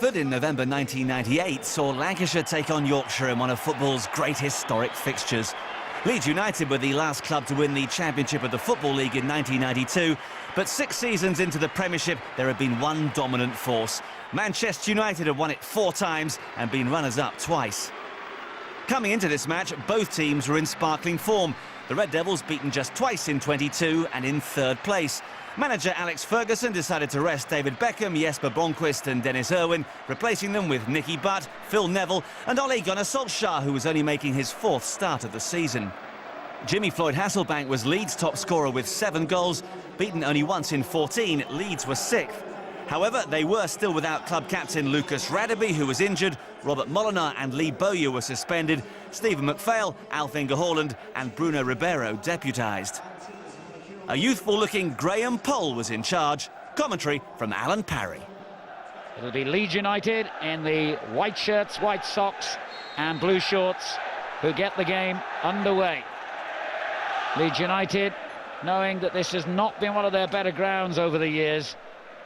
In November 1998 saw Lancashire take on Yorkshire in one of football's great historic fixtures. Leeds United were the last club to win the Championship of the Football League in 1992, but 6 seasons into the Premiership there had been one dominant force. Manchester United had won it 4 times and been runners-up twice. Coming into this match, both teams were in sparkling form. The Red Devils beaten just twice in 22 and in 3rd place. Manager Alex Ferguson decided to rest David Beckham, Jesper Blomqvist and Dennis Irwin, replacing them with Nicky Butt, Phil Neville and Ole Gunnar Solskjaer, who was only making his 4th start of the season. Jimmy Floyd Hasselbank was Leeds' top scorer with 7 goals. Beaten only once in 14, Leeds were 6th. However, they were still without club captain Lucas Radebe, who was injured. Robert Molinar and Lee Bowyer were suspended. Stephen McPhail, Alf Inge Haaland and Bruno Ribeiro deputised. A youthful-looking Graham Poll was in charge. Commentary from Alan Parry. It'll be Leeds United in the white shirts, white socks and blue shorts who get the game underway. Leeds United, knowing that this has not been one of their better grounds over the years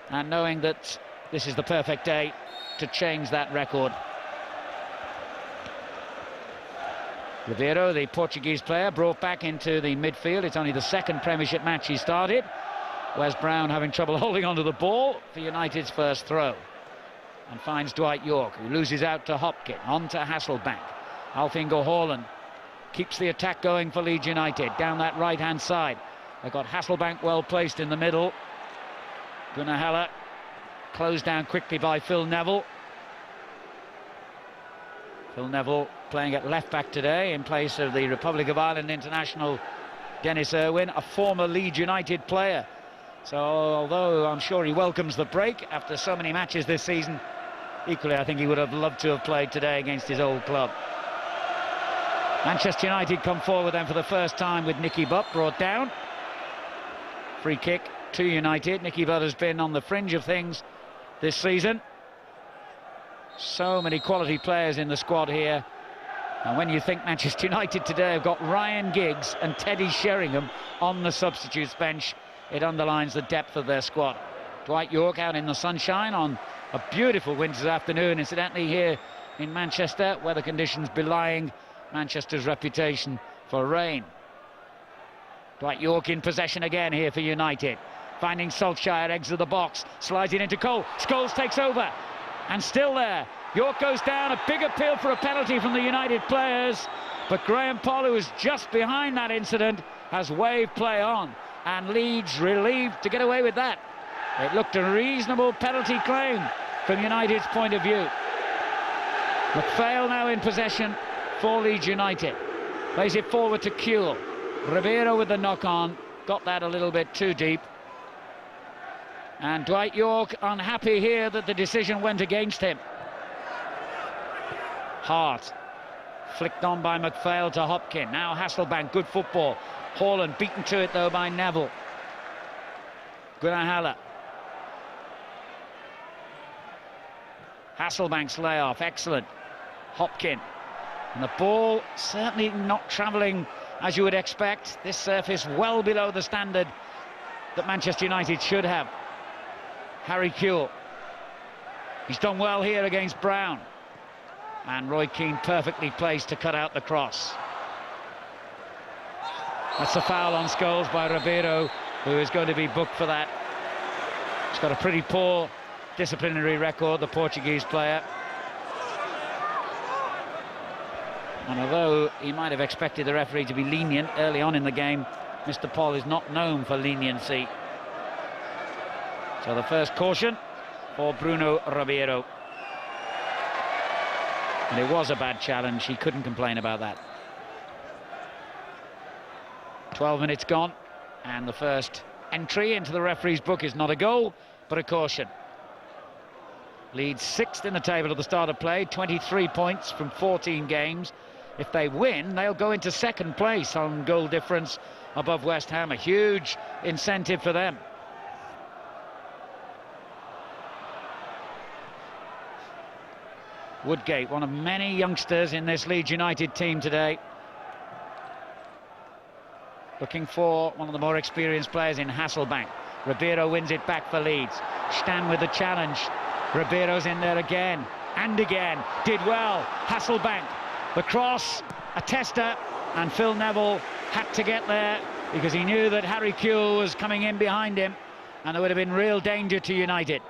and knowing that this is the perfect day to change that record. Ribeiro, the Portuguese player, brought back into the midfield. It's only the 2nd Premiership match he started. Wes Brown having trouble holding onto the ball for United's first throw. And finds Dwight Yorke, who loses out to Hopkin, on to Hasselbank. Alf Inge Haaland keeps the attack going for Leeds United, down that right-hand side. They've got Hasselbank well placed in the middle. Gunnar Heller closed down quickly by Phil Neville. Phil Neville playing at left-back today in place of the Republic of Ireland international Dennis Irwin, a former Leeds United player. So although I'm sure he welcomes the break after so many matches this season, equally I think he would have loved to have played today against his old club. Manchester United come forward then for the first time with Nicky Butt brought down. Free kick to United. Nicky Butt has been on the fringe of things this season. So many quality players in the squad here. And when you think Manchester United today have got Ryan Giggs and Teddy Sheringham on the substitutes bench, it underlines the depth of their squad. Dwight Yorke out in the sunshine on a beautiful winter's afternoon, incidentally, here in Manchester, weather conditions belying Manchester's reputation for rain. Dwight Yorke in possession again here for United. Finding Solskjaer, exit the box, slides it into Cole. Scholes takes over. And still there, Yorke goes down, a big appeal for a penalty from the United players, but Graham Poll, who was just behind that incident, has waved play on, and Leeds relieved to get away with that. It looked a reasonable penalty claim from United's point of view. McPhail now in possession for Leeds United. Plays it forward to Kuehl. Ribeiro with the knock-on, got that a little bit too deep. And Dwight Yorke unhappy here that the decision went against him. Hart flicked on by McPhail to Hopkin. Now Hasselbank, good football. Haaland beaten to it though by Neville. Gunnar Heller. Hasselbank's layoff, excellent. Hopkin. And the ball certainly not travelling as you would expect. This surface well below the standard that Manchester United should have. Harry Kuehl. He's done well here against Brown. And Roy Keane perfectly placed to cut out the cross. That's a foul on Scholes by Ribeiro, who is going to be booked for that. He's got a pretty poor disciplinary record, the Portuguese player. And although he might have expected the referee to be lenient early on in the game, Mr. Poll is not known for leniency. So the first caution for Bruno Ribeiro. And it was a bad challenge, he couldn't complain about that. 12 minutes gone, and the first entry into the referee's book is not a goal, but a caution. Leeds 6th in the table at the start of play, 23 points from 14 games. If they win, they'll go into 2nd place on goal difference above West Ham, a huge incentive for them. Woodgate, one of many youngsters in this Leeds United team today. Looking for one of the more experienced players in Hasselbank. Ribeiro wins it back for Leeds. Stan with the challenge. Ribeiro's in there again, and again, did well. Hasselbank, the cross, a tester, and Phil Neville had to get there because he knew that Harry Kewell was coming in behind him, and there would have been real danger to United.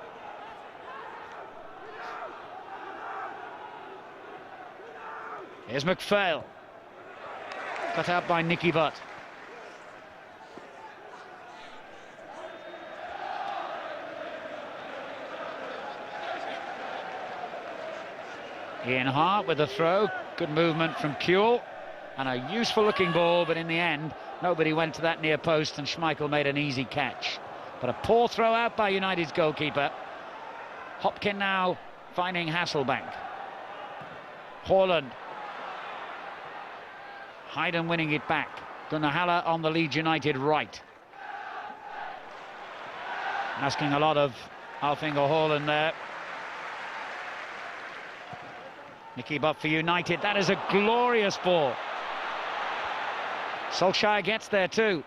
Here's McPhail, cut out by Nicky Butt. Ian Hart with a throw, good movement from Kewell, and a useful looking ball, but in the end nobody went to that near post and Schmeichel made an easy catch. But a poor throw out by United's goalkeeper. Hopkin now finding Hasselbank. Haaland. Hayden winning it back. Gunnahala on the Leeds United right. Asking a lot of Alf-Inge Haaland there. Nicky Butt for United. That is a glorious ball. Solskjaer gets there too.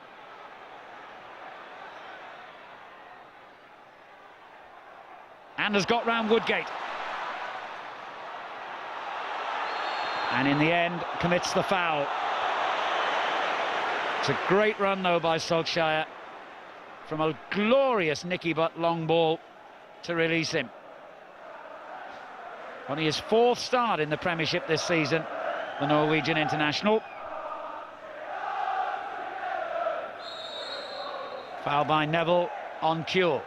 And has got round Woodgate. And in the end commits the foul. It's a great run though by Solskjaer from a glorious Nicky Butt long ball to release him. Only his fourth start in the Premiership this season, the Norwegian international. Foul by Neville on Kewell.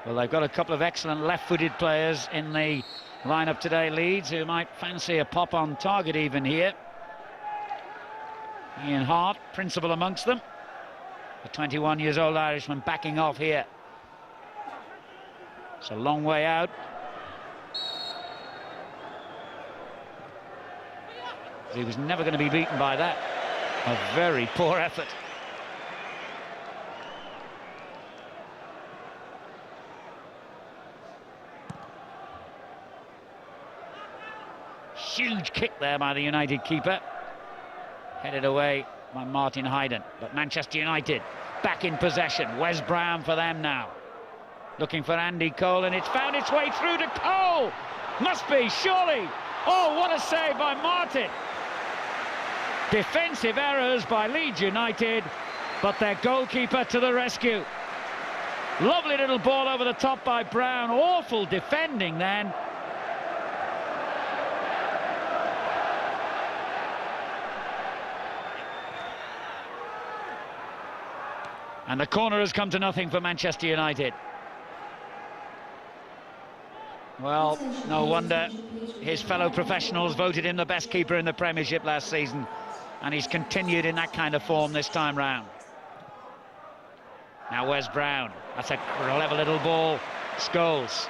Well, they've got a couple of excellent left-footed players in the lineup today, Leeds, who might fancy a pop on target even here. Ian Hart, principal amongst them. The 21 years old Irishman backing off here. It's a long way out. He was never going to be beaten by that. A very poor effort. Huge kick there by the United keeper. Headed away by Martin Hayden. But Manchester United back in possession. Wes Brown for them now. Looking for Andy Cole, and it's found its way through to Cole. Must be, surely. Oh, what a save by Martin. Defensive errors by Leeds United, but their goalkeeper to the rescue. Lovely little ball over the top by Brown. Awful defending then. And the corner has come to nothing for Manchester United. Well, no wonder his fellow professionals voted him the best keeper in the Premiership last season, and he's continued in that kind of form this time round. Now Wes Brown, that's a clever little ball. Scholes.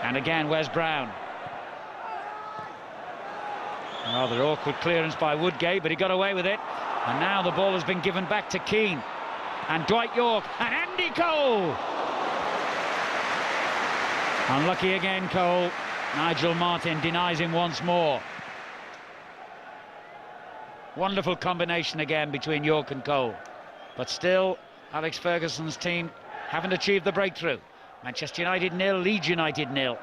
And again Wes Brown. A rather awkward clearance by Woodgate, but he got away with it. And now the ball has been given back to Keane. And Dwight York, and Andy Cole! Unlucky again, Cole. Nigel Martin denies him once more. Wonderful combination again between York and Cole. But still, Alex Ferguson's team haven't achieved the breakthrough. Manchester United 0, Leeds United 0.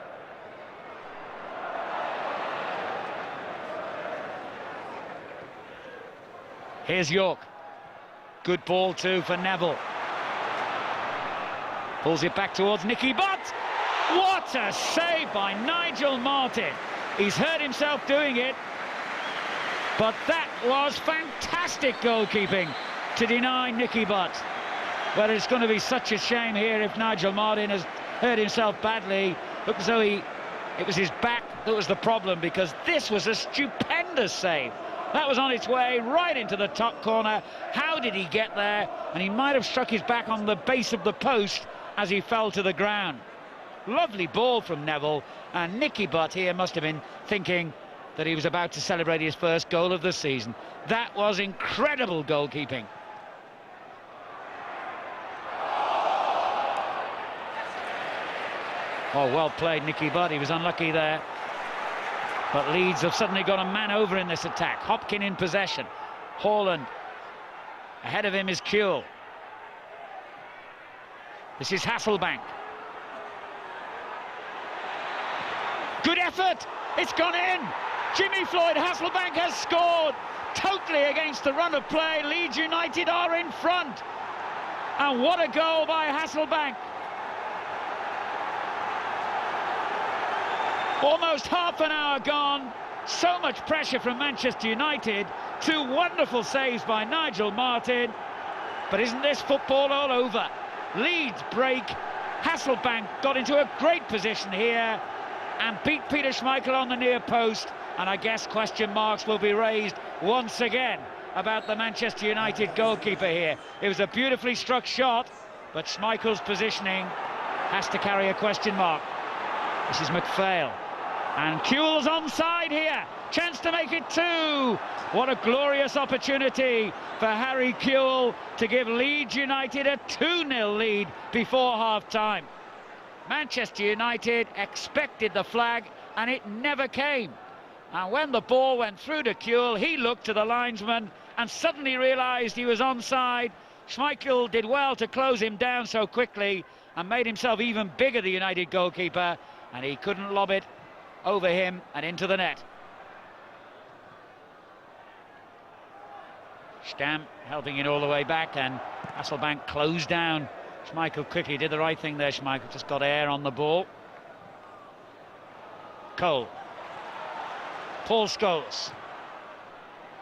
Here's York. Good ball too for Neville. Pulls it back towards Nicky Butt. What a save by Nigel Martin. He's hurt himself doing it, but that was fantastic goalkeeping to deny Nicky Butt. Well, it's going to be such a shame here if Nigel Martin has hurt himself badly. Looked as though it was his back that was the problem, because this was a stupendous save. That was on its way right into the top corner. How did he get there? And he might have struck his back on the base of the post as he fell to the ground. Lovely ball from Neville, and Nicky Butt here must have been thinking that he was about to celebrate his first goal of the season. That was incredible goalkeeping. Oh, well played, Nicky Butt. He was unlucky there. But Leeds have suddenly got a man over in this attack. Hopkin in possession. Haaland. Ahead of him is Kuehl. This is Hasselbank. Good effort! It's gone in! Jimmy Floyd Hasselbank has scored! Totally against the run of play. Leeds United are in front. And what a goal by Hasselbank. Almost half an hour gone. So much pressure from Manchester United. Two wonderful saves by Nigel Martyn. But isn't this football all over? Leeds break. Hasselbank got into a great position here and beat Peter Schmeichel on the near post. And I guess question marks will be raised once again about the Manchester United goalkeeper here. It was a beautifully struck shot, but Schmeichel's positioning has to carry a question mark. This is McPhail. And Kuehl's onside here. Chance to make it 2. What a glorious opportunity for Harry Kuehl to give Leeds United a 2-0 lead before half-time. Manchester United expected the flag, and it never came. And when the ball went through to Kuehl, he looked to the linesman and suddenly realised he was onside. Schmeichel did well to close him down so quickly and made himself even bigger, the United goalkeeper, and he couldn't lob it over him and into the net. Stam helping it all the way back, and Hasselbank closed down. Schmeichel quickly did the right thing there. Schmeichel just got air on the ball. Cole. Paul Scholes.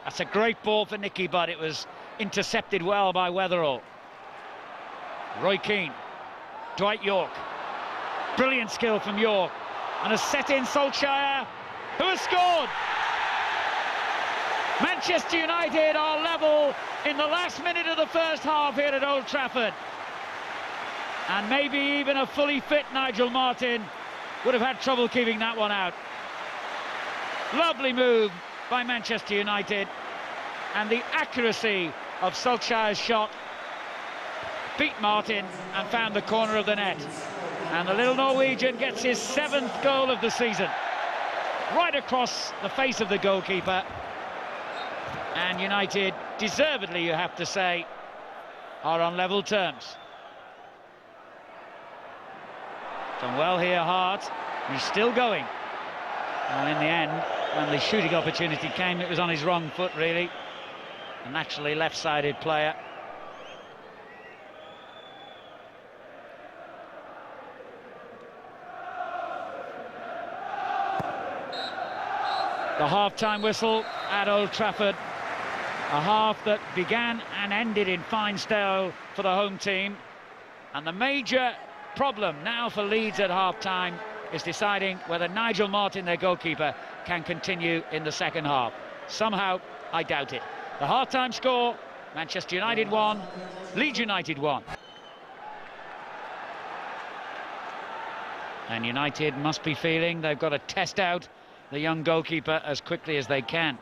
That's a great ball for Nicky Butt. It was intercepted well by Weatherall. Roy Keane. Dwight York. Brilliant skill from York. And a set in Solskjaer, who has scored. Manchester United are level in the last minute of the first half here at Old Trafford. And maybe even a fully fit Nigel Martyn would have had trouble keeping that one out. Lovely move by Manchester United, and the accuracy of Solskjaer's shot beat Martyn and found the corner of the net. And the little Norwegian gets his 7th goal of the season, right across the face of the goalkeeper. And United, deservedly you have to say, are on level terms. Done well here, Hart. He's still going. And in the end, when the shooting opportunity came, it was on his wrong foot, really. A naturally left-sided player. The half-time whistle at Old Trafford. A half that began and ended in fine style for the home team. And the major problem now for Leeds at half-time is deciding whether Nigel Martyn, their goalkeeper, can continue in the second half. Somehow, I doubt it. The half-time score, Manchester United 1, Leeds United 1. And United must be feeling they've got to test out the young goalkeeper as quickly as they can.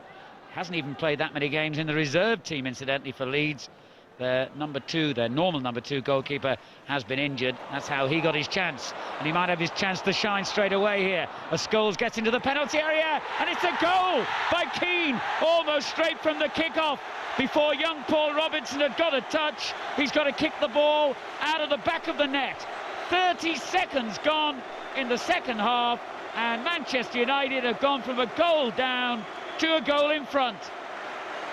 Hasn't even played that many games in the reserve team, incidentally, for Leeds. Their number 2, their normal number 2 goalkeeper has been injured. That's how he got his chance, and he might have his chance to shine straight away here. As Scholes gets into the penalty area, and it's a goal by Keane, almost straight from the kick-off. Before young Paul Robinson had got a touch, he's got to kick the ball out of the back of the net. 30 seconds gone in the second half, and Manchester United have gone from a goal down to a goal in front.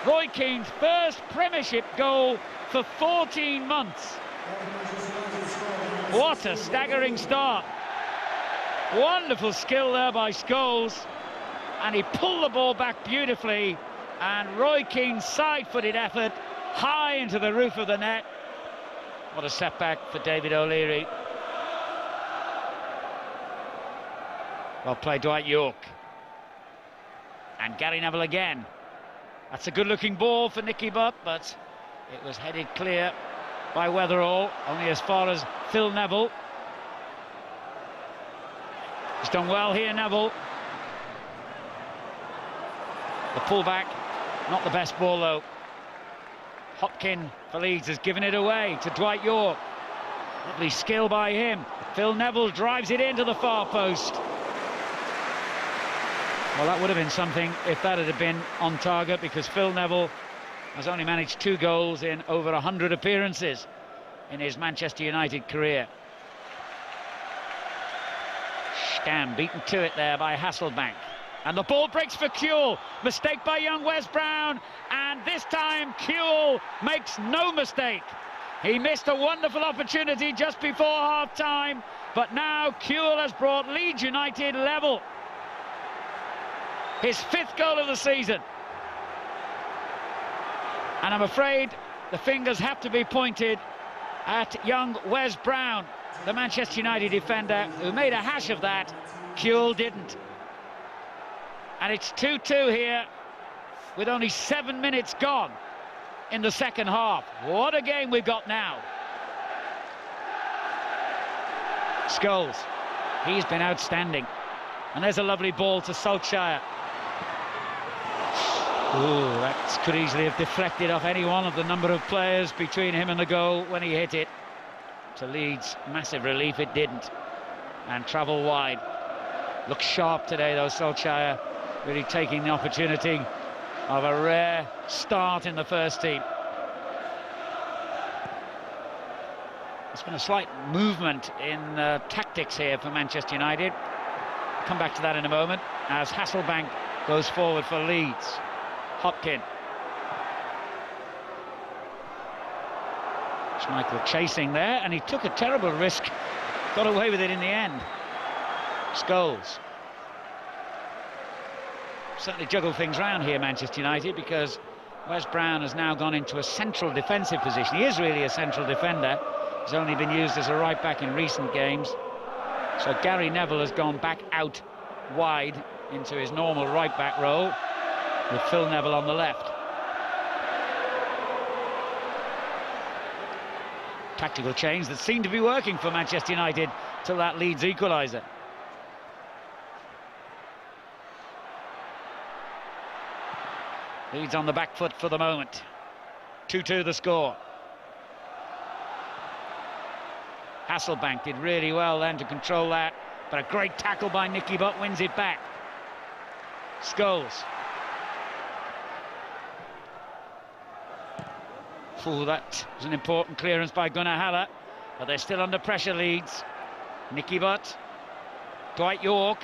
Roy Keane's first Premiership goal for 14 months. What a staggering start. Wonderful skill there by Scholes, and he pulled the ball back beautifully, and Roy Keane's side-footed effort high into the roof of the net. What a setback for David O'Leary. Well played, Dwight York. And Gary Neville again. That's a good-looking ball for Nicky Butt, but it was headed clear by Weatherall, only as far as Phil Neville. He's done well here, Neville. The pullback, not the best ball, though. Hopkin for Leeds has given it away to Dwight York. Lovely skill by him. Phil Neville drives it into the far post. Well, that would have been something if that had been on target, because Phil Neville has only managed 2 goals in over 100 appearances in his Manchester United career. Scam beaten to it there by Hasselbank. And the ball breaks for Kuehl. Mistake by young Wes Brown. And this time Kuehl makes no mistake. He missed a wonderful opportunity just before half-time. But now Kuehl has brought Leeds United level. His 5th goal of the season. And I'm afraid the fingers have to be pointed at young Wes Brown, the Manchester United defender, who made a hash of that. Kuehl didn't. And it's 2-2 here with only 7 minutes gone in the second half. What a game we've got now. Scholes, he's been outstanding. And there's a lovely ball to Solskjaer. Ooh, that could easily have deflected off any one of the number of players between him and the goal when he hit it. To Leeds' massive relief, it didn't. And travel wide. Looks sharp today, though, Solskjaer. Really taking the opportunity of a rare start in the first team. There's been a slight movement in tactics here for Manchester United. Come back to that in a moment, as Hasselbank goes forward for Leeds. Hopkin. Schmeichel chasing there, and he took a terrible risk. Got away with it in the end. Scholes. Certainly juggle things around here, Manchester United, because Wes Brown has now gone into a central defensive position. He is really a central defender. He's only been used as a right-back in recent games. So Gary Neville has gone back out wide into his normal right-back role, with Phil Neville on the left. Tactical change that seemed to be working for Manchester United till that Leeds equaliser. Leeds on the back foot for the moment. 2-2 the score. Hasselbank did really well then to control that, but a great tackle by Nicky Butt wins it back. Scholes. Oh, that was an important clearance by Gunnar Haller, but they're still under pressure, Leeds. Nicky Butt, Dwight York,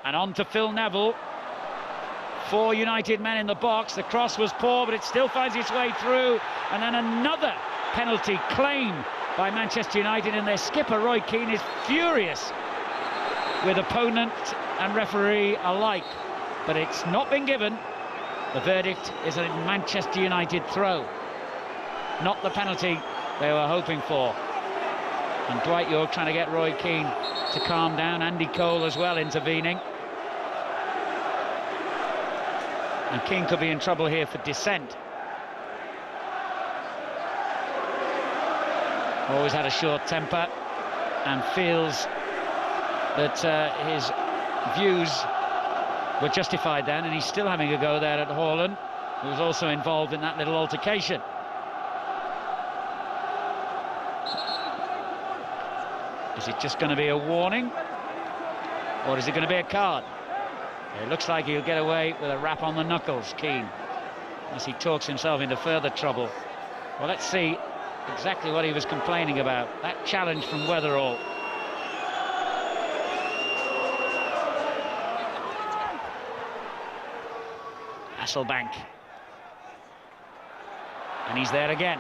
and on to Phil Neville. 4 United men in the box. The cross was poor, but it still finds its way through. And then another penalty claimed by Manchester United, and their skipper Roy Keane is furious with opponent and referee alike, but it's not been given. The verdict is a Manchester United throw, not the penalty they were hoping for. And Dwight York trying to get Roy Keane to calm down. Andy Cole as well intervening. And Keane could be in trouble here for dissent. Always had a short temper and feels that his views were justified then, and he's still having a go there at Haaland, who was also involved in that little altercation. Is it just going to be a warning, or is it going to be a card? It looks like he'll get away with a rap on the knuckles, Keane, as he talks himself into further trouble. Well, let's see exactly what he was complaining about. That challenge from Weatherall. Hasselbank. And he's there again.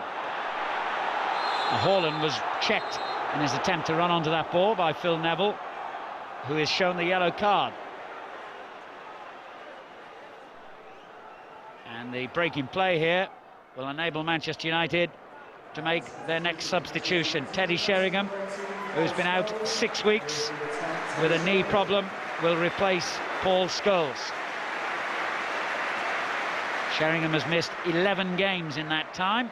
Haaland was checked in his attempt to run onto that ball by Phil Neville, who is shown the yellow card. And the break in play here will enable Manchester United to make their next substitution. Teddy Sheringham, who's been out 6 weeks with a knee problem, will replace Paul Scholes. Sheringham has missed 11 games in that time.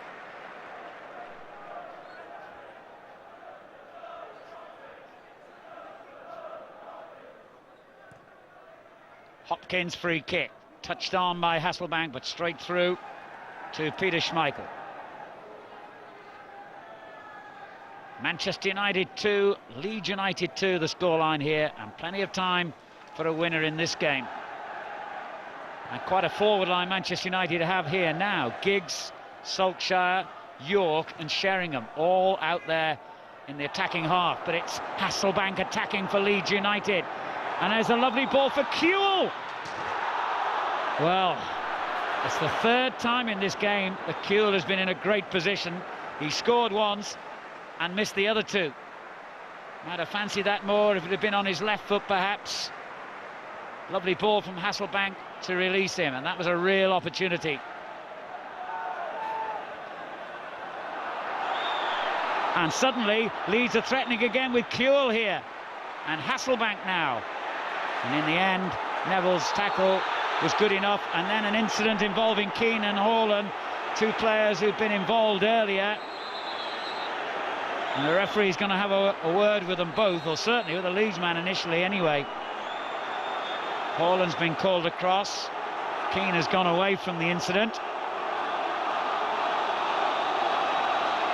Hopkins free kick, touched on by Hasselbank, but straight through to Peter Schmeichel. Manchester United 2, Leeds United 2, the scoreline here, and plenty of time for a winner in this game. And quite a forward line Manchester United have here now. Giggs, Solskjaer, York and Sheringham all out there in the attacking half, but it's Hasselbank attacking for Leeds United. And there's a lovely ball for Kewell. Well, it's the third time in this game that Kewell has been in a great position. He scored once and missed the other two. Might have fancied that more if it had been on his left foot, perhaps. Lovely ball from Hasselbank to release him, and that was a real opportunity. And suddenly, Leeds are threatening again with Kewell here. And Hasselbank now. And in the end, Neville's tackle was good enough. And then an incident involving Keane and Haaland, two players who've been involved earlier. And the referee's going to have a word with them both, or certainly with the Leeds man initially anyway. Haaland's been called across. Keane has gone away from the incident.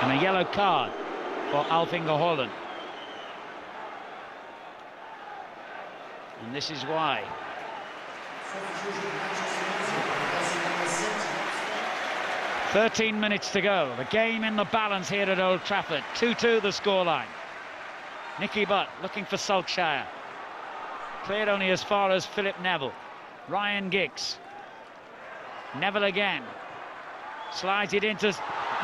And a yellow card for Alf-Inge Haaland. And this is why. "13 minutes to go. The game in the balance here at Old Trafford. 2-2 the scoreline. Nicky Butt looking for Solskjaer. Cleared only as far as Philip Neville. Ryan Giggs. Neville again. Slides it into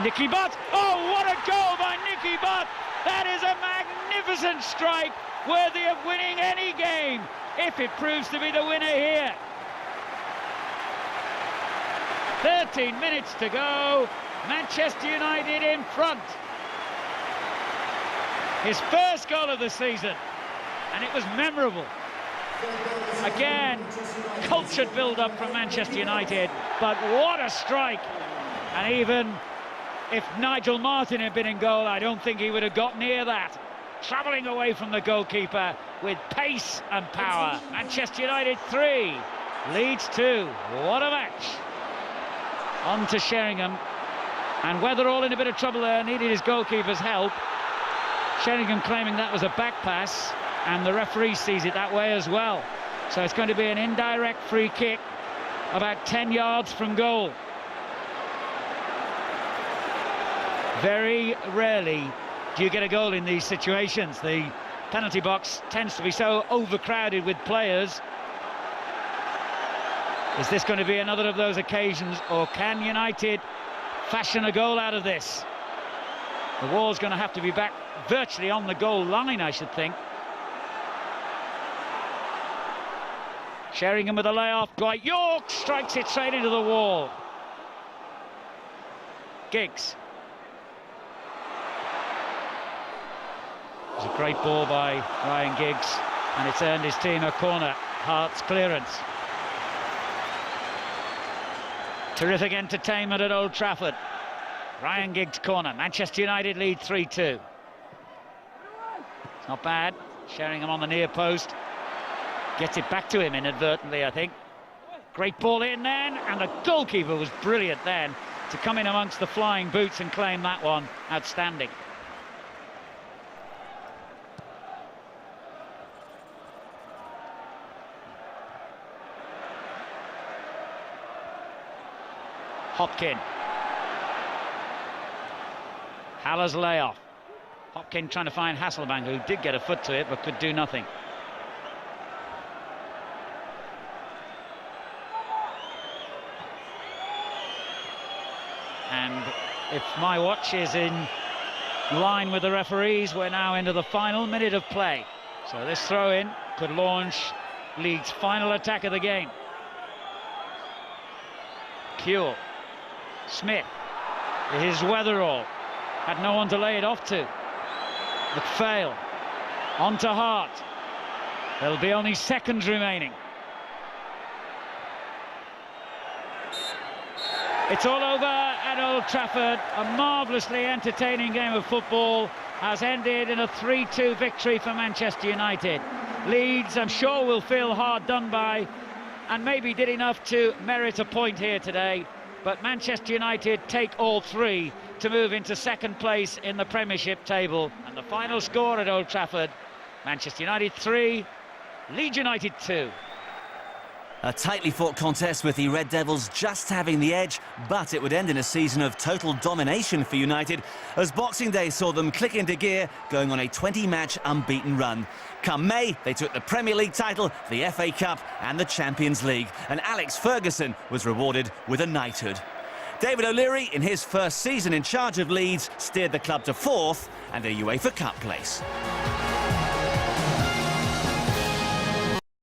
Nicky Butt. Oh, what a goal by Nicky Butt! That is a magnificent strike, worthy of winning any game, if it proves to be the winner here. 13 minutes to go. Manchester United in front. His first goal of the season, and it was memorable. Again, cultured build-up from Manchester United, but what a strike! And even if Nigel Martin had been in goal, I don't think he would have got near that. Travelling away from the goalkeeper with pace and power. Manchester United 3, Leeds 2. What a match! On to Sheringham, and Weatherall in a bit of trouble there, needed his goalkeeper's help. Sheringham claiming that was a back pass, and the referee sees it that way as well. So it's going to be an indirect free kick about 10 yards from goal. Very rarely do you get a goal in these situations. The penalty box tends to be so overcrowded with players. Is this going to be another of those occasions, or can United fashion a goal out of this? The wall's going to have to be back virtually on the goal line, I should think. Sheringham with a layoff. Dwight York strikes it straight into the wall. Giggs. It was a great ball by Ryan Giggs, and it's earned his team a corner. Hart's clearance. Terrific entertainment at Old Trafford. Ryan Giggs' corner. Manchester United lead 3-2. It's not bad. Sheringham on the near post. Gets it back to him inadvertently, I think. Great ball in then, and the goalkeeper was brilliant then to come in amongst the flying boots and claim that one. Outstanding. Hopkin. Haller's layoff. Hopkin trying to find Hasselbank, who did get a foot to it but could do nothing. And if my watch is in line with the referees, we're now into the final minute of play. So this throw-in could launch Leeds' final attack of the game. Kewell. Smith. His Weatherall. Had no one to lay it off to. McPhail. On to Hart. There'll be only seconds remaining. It's all over at Old Trafford. A marvellously entertaining game of football has ended in a 3-2 victory for Manchester United. Leeds, I'm sure, will feel hard done by, and maybe did enough to merit a point here today. But Manchester United take all three to move into second place in the Premiership table. And the final score at Old Trafford, Manchester United 3, Leeds United 2. A tightly fought contest with the Red Devils just having the edge, but it would end in a season of total domination for United as Boxing Day saw them click into gear, going on a 20-match unbeaten run. Come May, they took the Premier League title, the FA Cup and the Champions League, and Alex Ferguson was rewarded with a knighthood. David O'Leary, in his first season in charge of Leeds, steered the club to 4th and a UEFA Cup place.